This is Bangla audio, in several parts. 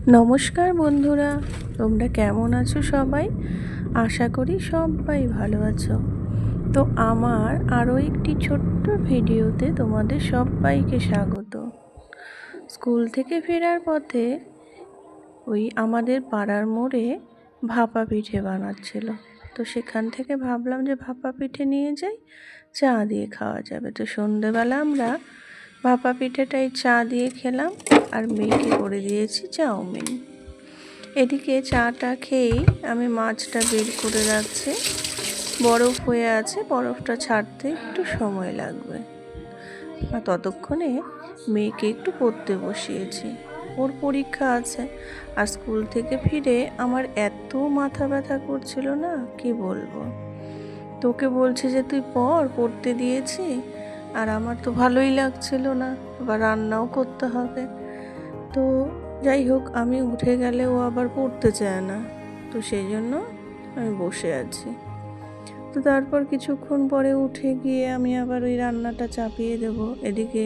নমস্কার বন্ধুরা, তোমরা কেমন আছো সবাই? আশা করি সবাই ভালো আছো। তো আমার আরও একটি ছোট্ট ভিডিওতে তোমাদের সবাইকে স্বাগত। স্কুল থেকে ফেরার পথে আমাদের পাড়ার মোড়ে ভাপা পিঠে বানাচ্ছিল। তো সেখান থেকে ভাবলাম যে ভাপা পিঠে নিয়ে যাই, চা দিয়ে খাওয়া যাবে। তো সন্ধেবেলা আমরা ভাপা পিঠেটাই চা দিয়ে খেলাম, আর মেয়েকে করে দিয়েছি চাউমিন। এদিকে চাটা খেয়েই আমি মাছটা বের করে রাখছি। বরফ হয়ে আছে, বরফটা ছাড়তে একটু সময় লাগবে। আর ততক্ষণে মেয়েকে একটু পড়তে বসিয়েছি, ওর পরীক্ষা আছে। আর স্কুল থেকে ফিরে আমার এত মাথা ব্যথা করছিল না, কি বলবো। তোকে বলছে যে তুই পড়তে দিয়েছি, আর আমার তো ভালোই লাগছিল না, আবার রান্নাও করতে হবে। তো যাই হোক, আমি উঠে গেলে ও আবার পড়তে চায় না, তো সেই জন্য আমি বসে আছি। তো তারপর কিছুক্ষণ পরে উঠে গিয়ে আমি আবার ওই রান্নাটা চাপিয়ে দেব। এদিকে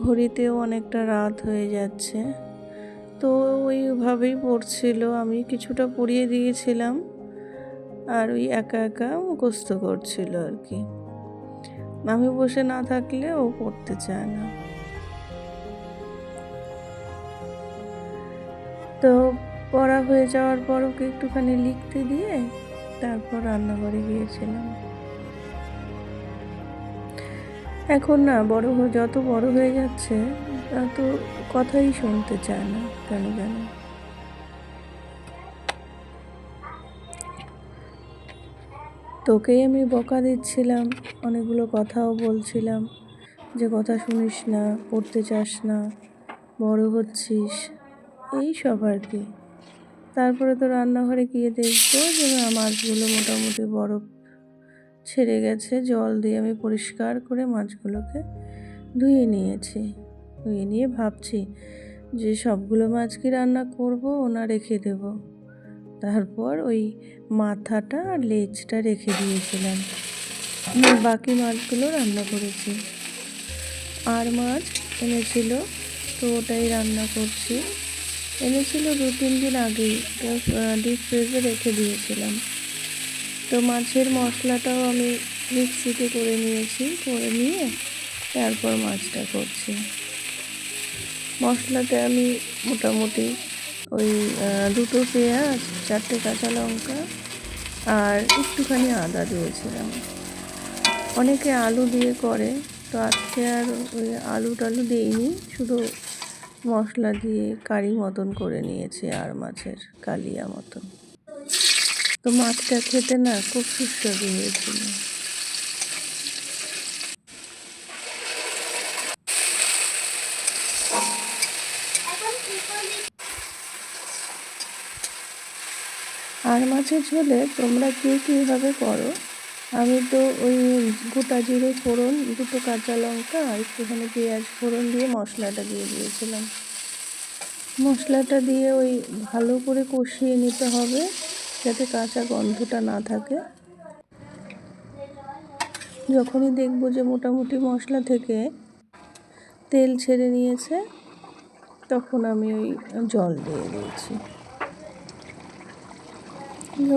ঘড়িতেও অনেকটা রাত হয়ে যাচ্ছে। তো ওইভাবেই পড়ছিল, আমি কিছুটা পড়িয়ে দিয়েছিলাম, আর ওই একা একা মুখস্থ করছিল আর কি। আমি বসে না থাকলে ও পড়তে চায় না। তো পড়া হয়ে যাওয়ার পর ওকে একটুখানি লিখতে দিয়ে তারপর রান্নাঘরে গিয়েছিলাম। এখন না যত বড় হয়ে যাচ্ছে তত কথাই শুনতে চায় না, কেন কেন। তোকেই আমি বকা দিচ্ছিলাম, অনেকগুলো কথাও বলছিলাম যে কথা শুনিস না, পড়তে চাস না, বড় হচ্ছিস, এই সব আর কি। তারপরে তো রান্নাঘরে গিয়ে দেখবো যে মাছগুলো মোটামুটি বরফ ছেড়ে গেছে। জল দিয়ে আমি পরিষ্কার করে মাছগুলোকে ধুয়ে নিয়েছি। ধুয়ে নিয়ে ভাবছি যে সবগুলো মাছ কি রান্না করব না রেখে দেব। তারপর ওই মাথাটা আর লেজটা রেখে দিয়েছিলাম, বাকি মাছগুলো রান্না করেছি। আর মাছ এনেছিল, তো ওটাই রান্না করছি। এনেছিল 2-3 দিন আগেই, ডিপ ফ্রিজে রেখে দিয়েছিলাম। তো মাছের মশলাটাও আমি মিক্সিতে করে নিয়েছি, করে নিয়ে তারপর মাছটা করছি। মশলাতে আমি মোটামুটি ওই 2টো পেঁয়াজ, 4টে কাঁচা লঙ্কা আর একটুখানি আদা দিয়েছিলাম। অনেকে আলু দিয়ে করে, তো আজকে আর ওই আলু টালু দিইনি, শুধু মশলা দিয়ে কারি মতন করে নিয়েছি, আর মাছের কালিয়া মতন। তো মাছটা খেতে না খুব সুস্বাদু হয়েছিল। আর মাছের ঝোলে তোমরা কে কীভাবে করো? আমি তো ওই গোটা জিরে ফোড়ন, 2টো কাঁচা লঙ্কা আর একটুখানি পেঁয়াজ ফোড়ন দিয়ে মশলাটা দিয়ে দিয়েছিলাম। মশলাটা দিয়ে ওই ভালো করে কষিয়ে নিতে হবে, যাতে কাঁচা গন্ধটা না থাকে। যখনই দেখবো যে মোটামুটি মশলা থেকে তেল ছেড়ে নিয়েছে, তখন আমি ওই জল দিয়ে দিয়েছি।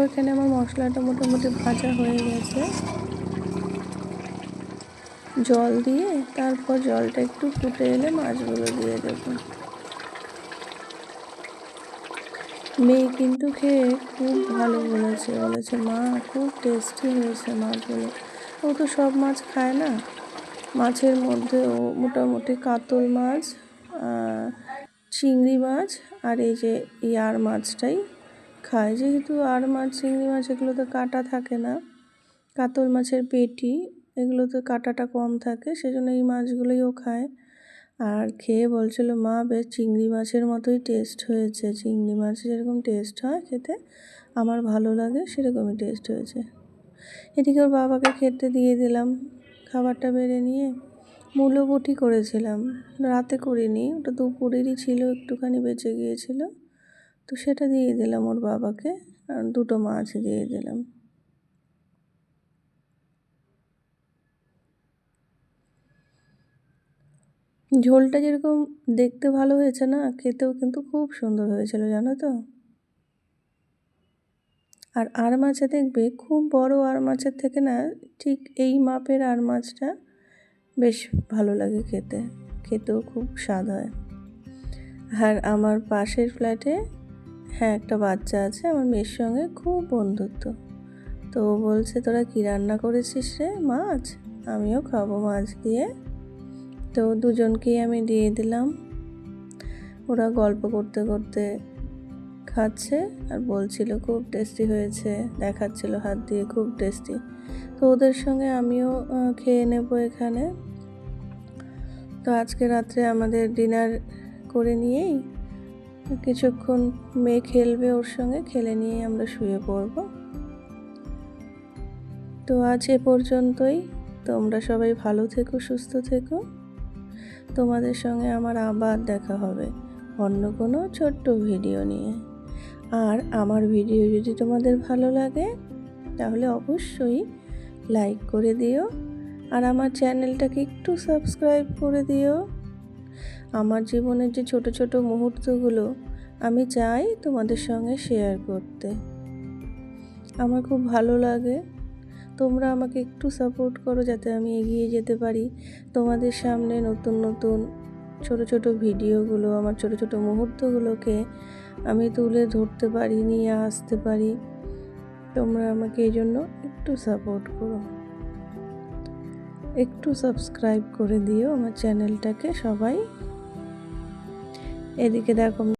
ওইখানে আমার মশলাটা মোটামুটি ভাজা হয়ে গেছে। জল দিয়ে তারপর জলটা একটু ফুটে এলে মাছগুলো দিয়ে দেবো। মেয়ে কিন্তু খেয়ে খুব ভালো বলেছে মা খুব টেস্টি হয়েছে মাছগুলো। ও তো সব মাছ খায় না, মাছের মধ্যে ও মোটামুটি কাতল মাছ, চিংড়ি মাছ আর এই যে আর মাছটাই খায়। যেহেতু আর মাছ, চিংড়ি মাছ এগুলোতে কাঁটা থাকে না, কাতল মাছের পেটি এগুলোতে কাঁটাটা কম থাকে, সেজন্য এই মাছগুলোই ও খায়। আর খেয়ে বলছিল মা বেশ চিংড়ি মাছের মতোই টেস্ট হয়েছে, চিংড়ি মাছ যেরকম টেস্ট হয় খেতে আমার ভালো লাগে সেরকমই টেস্ট হয়েছে। এদিকে ওর বাবাকে খেতে দিয়ে দিলাম। খাবারটা বেড়ে নিয়ে মূলো বটি করেছিলাম, রাতে করিনি, ওটা দুপুরেরই ছিল, একটুখানি বেঁচে গিয়েছিল, তো সেটা দিয়ে দিলাম ওর বাবাকে, আর 2টো মাছ দিয়ে দিলাম। ঝোলটা যেরকম দেখতে ভালো হয়েছে না, খেতেও কিন্তু খুব সুন্দর হয়েছিল, জানো তো। আর আর মাছে দেখবে খুব বড় আর মাছের থেকে না ঠিক এই মাপের আর মাছটা বেশ ভালো লাগে খেতে, খেতেও খুব স্বাদ হয়। আর আমার পাশের ফ্ল্যাটে একটা বাচ্চা আছে, আমার মেয়ের সঙ্গে খুব বন্ধুত্ব। তো ও বলছে, তোরা কী রান্না করেছিস রে? মাছ? আমিও খাবো মাছ দিয়ে। তো দুজনকেই আমি দিয়ে দিলাম। ওরা গল্প করতে করতে খাচ্ছে আর বলছিল খুব টেস্টি হয়েছে, দেখাচ্ছিল হাত দিয়ে খুব টেস্টি। তো ওদের সঙ্গে আমিও খেয়ে নেব এখানে। তো আজকে রাত্রে আমাদের ডিনার করে নিয়েই কিছুক্ষণ মেয়ে খেলবে, ওর সঙ্গে খেলে নিয়েই আমরা শুয়ে পড়ব। তো আজ এ পর্যন্তই। তোমরা সবাই ভালো থেকো, সুস্থ থেকো। তোমাদের সঙ্গে আমার আবার দেখা হবে অন্য কোনো ছোট্ট ভিডিও নিয়ে। আর আমার ভিডিও যদি তোমাদের ভালো লাগে তাহলে অবশ্যই লাইক করে দিও, আর আমার চ্যানেলটাকে একটু সাবস্ক্রাইব করে দিও। আমার জীবনের যে ছোট ছোট মুহূর্তগুলো আমি চাই তোমাদের সঙ্গে শেয়ার করতে, আমার খুব ভালো লাগে। তোমরা আমাকে একটু সাপোর্ট করো যাতে আমি এগিয়ে যেতে পারি, তোমাদের সামনে নতুন নতুন ছোট ছোট ভিডিওগুলো, আমার ছোট ছোট মুহূর্তগুলোকে আমি তুলে ধরতে পারি, নিয়ে আসতে পারি। তোমরা আমাকে এই জন্য একটু সাপোর্ট করো, একটু সাবস্ক্রাইব করে দিও আমার চ্যানেলটাকে সবাই। এদিকে দেখো